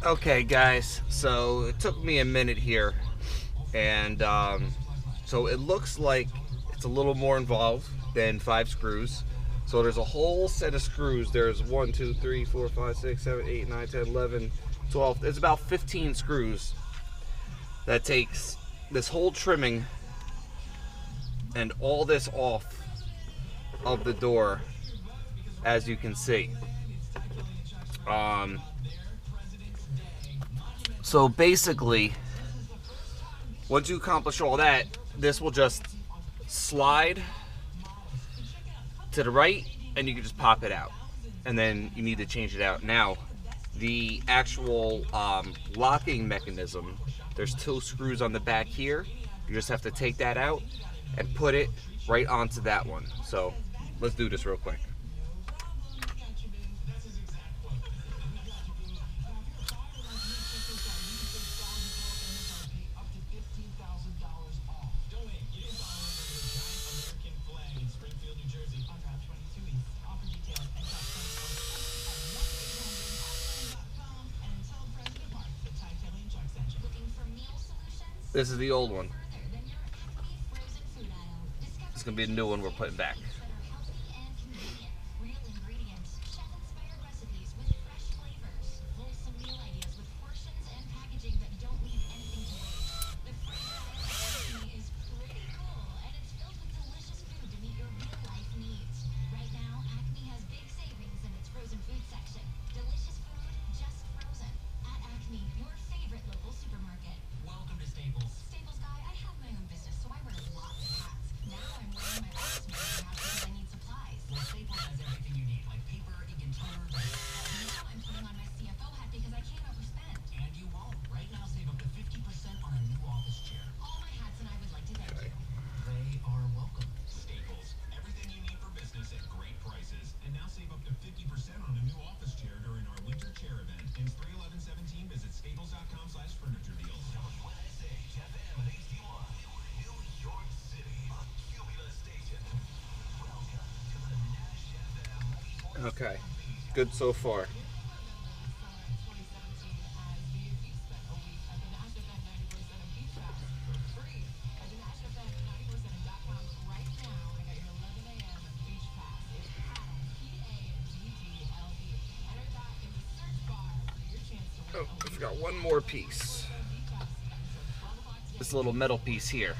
Okay, guys, so it took me a minute here, and so it looks like it's a little more involved than 5 screws. So there's a whole set of screws. There's 1, 2, 3, 4, 5, 6, 7, 8, 9, 10, 11, 12. There's about 15 screws that takes this whole trimming and all this off of the door, as you can see. Um, so basically, once you accomplish all that, this will just slide to the right and you can just pop it out. And then you need to change it out. Now, the actual locking mechanism, there's 2 screws on the back here. You just have to take that out and put it right onto that one. So let's do this real quick. This is the old one. This is going to be a new one we're putting back. Okay, good so far. Oh, I forgot one more piece. This little metal piece here.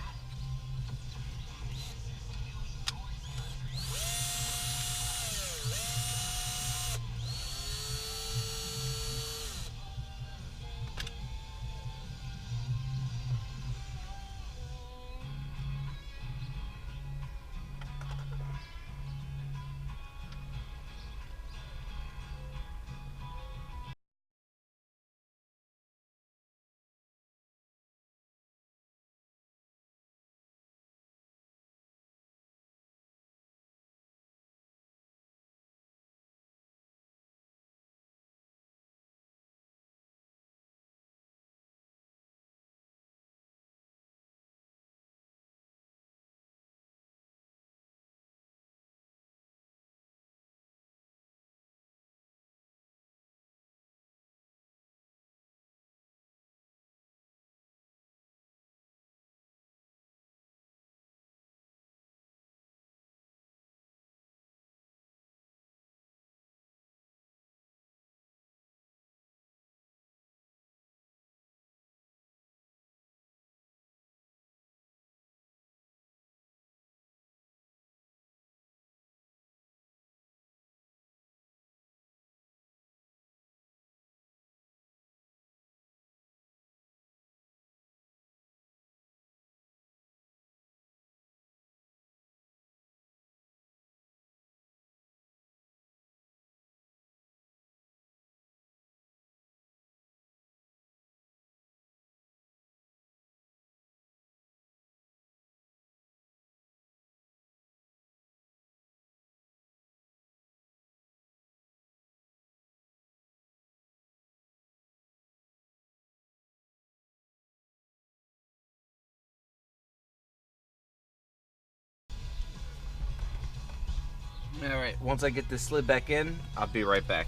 Alright, once I get this slid back in, I'll be right back.